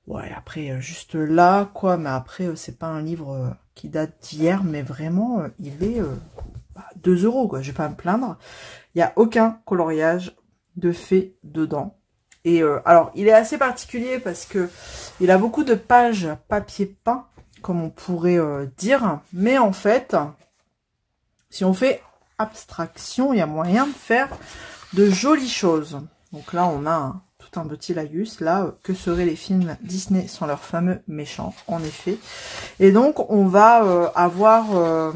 Ouais, après, juste là, quoi. Mais après, c'est pas un livre qui date d'hier, mais vraiment, il est 2 €, quoi. Je vais pas me plaindre. Il n'y a aucun coloriage de fait dedans. Et alors, il est assez particulier parce que il a beaucoup de pages papier peint, comme on pourrait dire, mais en fait, si on fait abstraction, il y a moyen de faire de jolies choses. Donc là, on a tout un petit laïus, là, que seraient les films Disney sans leurs fameux méchants, en effet. Et donc, on va avoir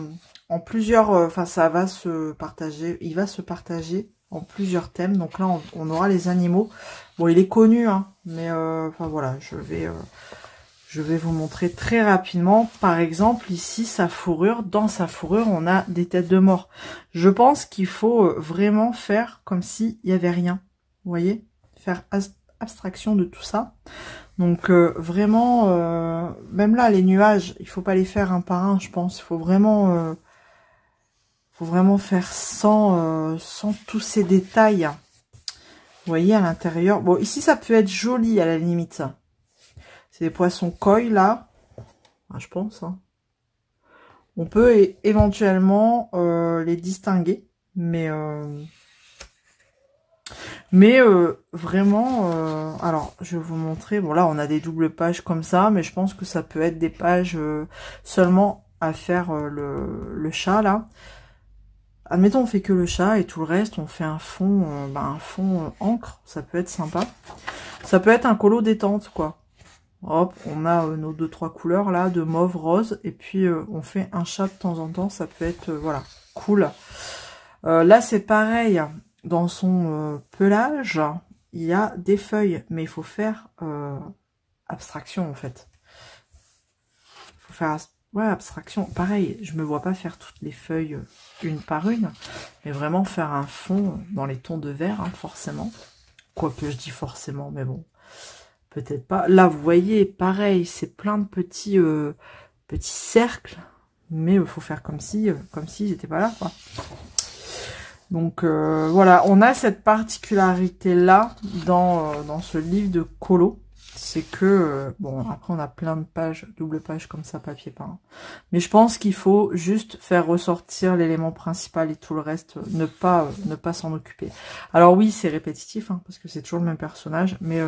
en plusieurs, enfin, ça va se partager, il va se partager en plusieurs thèmes. Donc là, on aura les animaux. Bon, il est connu, hein, mais enfin voilà, je vais vous montrer très rapidement. Par exemple, ici, sa fourrure. Dans sa fourrure, on a des têtes de mort. Je pense qu'il faut vraiment faire comme s'il n'y avait rien. Vous voyez? Faire abstraction de tout ça. Donc, vraiment, même là, les nuages, il faut pas les faire un par un, je pense. Il faut vraiment faire sans tous ces détails. Vous voyez, à l'intérieur. Bon, ici, ça peut être joli, à la limite. C'est des poissons koi, là. Je pense. Hein. On peut éventuellement les distinguer. Mais vraiment... alors, je vais vous montrer. Bon, là, on a des doubles pages comme ça. Mais je pense que ça peut être des pages seulement à faire le chat, là. Admettons, on fait que le chat et tout le reste, on fait un fond, encre. Ça peut être sympa. Ça peut être un colo détente, quoi. Hop, on a nos 2-3 couleurs là, de mauve, rose, et puis on fait un chat de temps en temps, ça peut être, voilà, cool. Là, c'est pareil, dans son pelage, il y a des feuilles, mais il faut faire abstraction, en fait. Il faut faire Ouais, abstraction. Pareil, je me vois pas faire toutes les feuilles une par une, mais vraiment faire un fond dans les tons de vert, hein, forcément. Quoique je dis forcément, mais bon, peut-être pas. Là, vous voyez, pareil, c'est plein de petits cercles, mais il faut faire comme si ils n'étaient pas là, quoi. Donc voilà, on a cette particularité-là dans ce livre de colo. C'est que, bon, après on a plein de pages, double page comme ça, papier peint. Mais je pense qu'il faut juste faire ressortir l'élément principal et tout le reste, ne pas s'en occuper. Alors oui, c'est répétitif, hein, parce que c'est toujours le même personnage, mais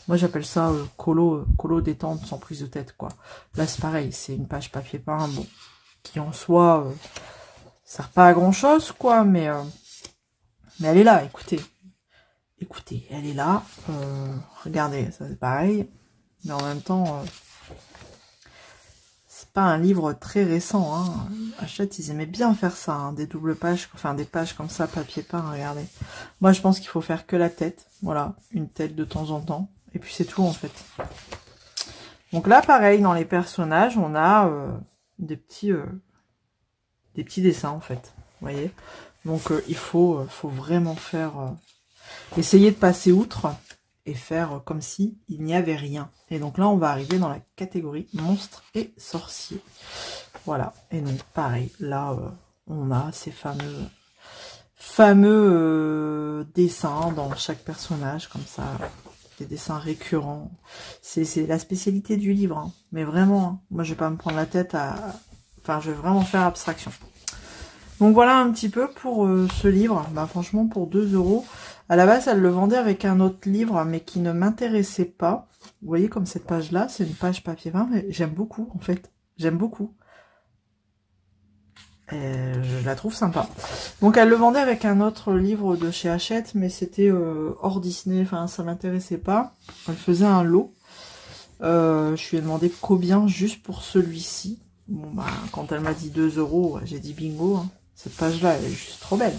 moi j'appelle ça colo détente sans prise de tête, quoi. Là c'est pareil, c'est une page papier peint, bon, qui en soi sert pas à grand chose, quoi, mais elle est là, écoutez. Écoutez, elle est là. Regardez, ça c'est pareil. Mais en même temps, c'est pas un livre très récent. Hein. Hachette, ils aimaient bien faire ça, hein, des doubles pages, enfin des pages comme ça, papier peint, regardez. Moi, je pense qu'il faut faire que la tête. Voilà, une tête de temps en temps. Et puis c'est tout en fait. Donc là, pareil, dans les personnages, on a des petits dessins en fait. Vous voyez. Donc il faut vraiment faire... essayer de passer outre et faire comme si il n'y avait rien. Et donc là, on va arriver dans la catégorie monstres et sorciers. Voilà. Et donc, pareil, là, on a ces fameux dessins dans chaque personnage, comme ça, des dessins récurrents. C'est la spécialité du livre, hein. Mais vraiment, hein, moi, je vais pas me prendre la tête à... Enfin, je vais vraiment faire abstraction. Donc voilà un petit peu pour ce livre. Bah, franchement, pour 2 €. À la base, elle le vendait avec un autre livre, mais qui ne m'intéressait pas. Vous voyez, comme cette page-là, c'est une page papier peint, mais j'aime beaucoup, en fait. J'aime beaucoup. Et je la trouve sympa. Donc, elle le vendait avec un autre livre de chez Hachette, mais c'était hors Disney, enfin, ça m'intéressait pas. Elle faisait un lot. Je lui ai demandé combien juste pour celui-ci. Bon, bah, quand elle m'a dit 2 €, j'ai dit bingo, hein. Cette page-là, elle est juste trop belle.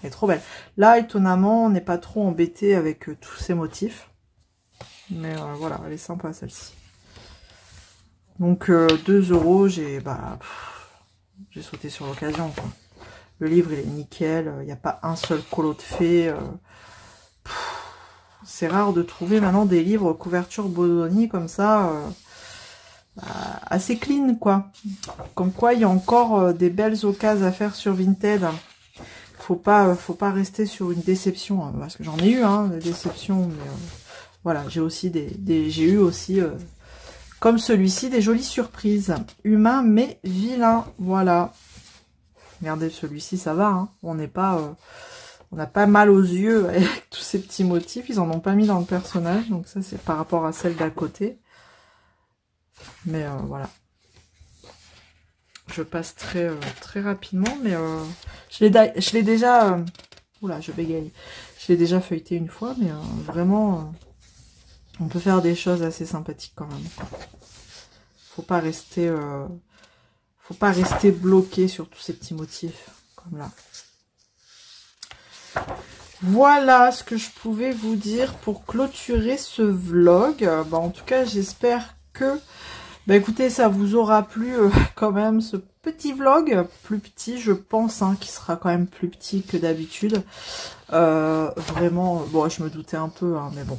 Elle est trop belle. Là, étonnamment, on n'est pas trop embêté avec tous ces motifs. Mais voilà, elle est sympa celle-ci. Donc 2 €, j'ai sauté sur l'occasion, quoi. Le livre, il est nickel. Il n'y a pas un seul colo de fée. C'est rare de trouver maintenant des livres couverture Bodoni comme ça. Assez clean, quoi. Comme quoi, il y a encore des belles occasions à faire sur Vinted. Faut pas rester sur une déception, hein, parce que j'en ai eu, hein, des déceptions, mais voilà, j'ai aussi j'ai eu aussi, comme celui-ci, des jolies surprises. Humain, mais vilain, voilà. Regardez, celui-ci, ça va, hein. On n'est pas... on n'a pas mal aux yeux avec tous ces petits motifs. Ils en ont pas mis dans le personnage, donc ça, c'est par rapport à celle d'à côté. Mais voilà. Je passe très rapidement, mais je l'ai déjà... oula, je bégaye. Je l'ai déjà feuilleté une fois, mais vraiment, on peut faire des choses assez sympathiques quand même. Faut pas rester bloqué sur tous ces petits motifs, comme là. Voilà ce que je pouvais vous dire pour clôturer ce vlog. Bah, en tout cas, j'espère que... Bah écoutez, ça vous aura plu quand même, ce petit vlog, plus petit je pense, hein, qui sera quand même plus petit que d'habitude. Vraiment, bon je me doutais un peu, hein, mais bon,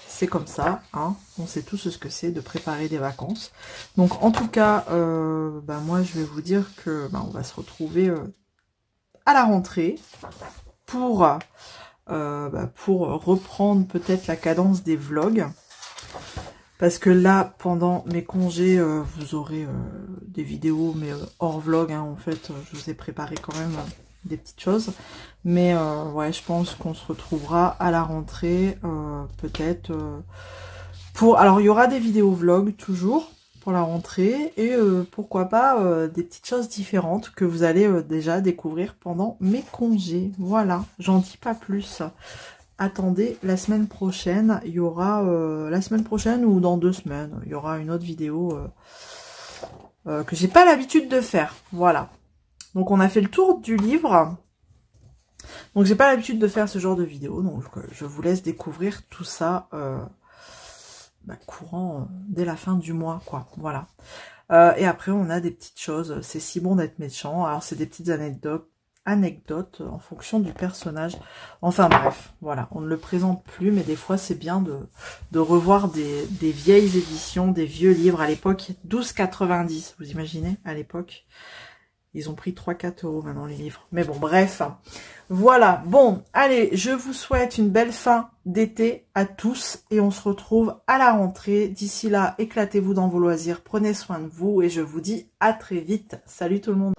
c'est comme ça, hein, on sait tous ce que c'est de préparer des vacances. Donc en tout cas, bah, moi je vais vous dire que bah, on va se retrouver à la rentrée pour reprendre peut-être la cadence des vlogs. Parce que là, pendant mes congés, vous aurez des vidéos, mais hors vlog, hein, en fait, je vous ai préparé quand même des petites choses. Mais ouais, je pense qu'on se retrouvera à la rentrée, peut-être pour... Alors, il y aura des vidéos vlog, toujours, pour la rentrée. Et pourquoi pas des petites choses différentes que vous allez déjà découvrir pendant mes congés. Voilà, j'en dis pas plus. Attendez, la semaine prochaine, il y aura, la semaine prochaine ou dans 2 semaines, il y aura une autre vidéo que j'ai pas l'habitude de faire. Voilà. Donc on a fait le tour du livre. Donc j'ai pas l'habitude de faire ce genre de vidéo. Donc je vous laisse découvrir tout ça courant dès la fin du mois, quoi. Voilà. Et après, on a des petites choses. C'est si bon d'être méchant. Alors, c'est des petites anecdotes en fonction du personnage. Enfin bref, voilà. On ne le présente plus, mais des fois, c'est bien de revoir des vieilles éditions, des vieux livres. À l'époque, 12,90. Vous imaginez, à l'époque, ils ont pris 3-4 € maintenant, les livres. Mais bon, bref. Voilà. Bon, allez, je vous souhaite une belle fin d'été à tous. Et on se retrouve à la rentrée. D'ici là, éclatez-vous dans vos loisirs. Prenez soin de vous. Et je vous dis à très vite. Salut tout le monde.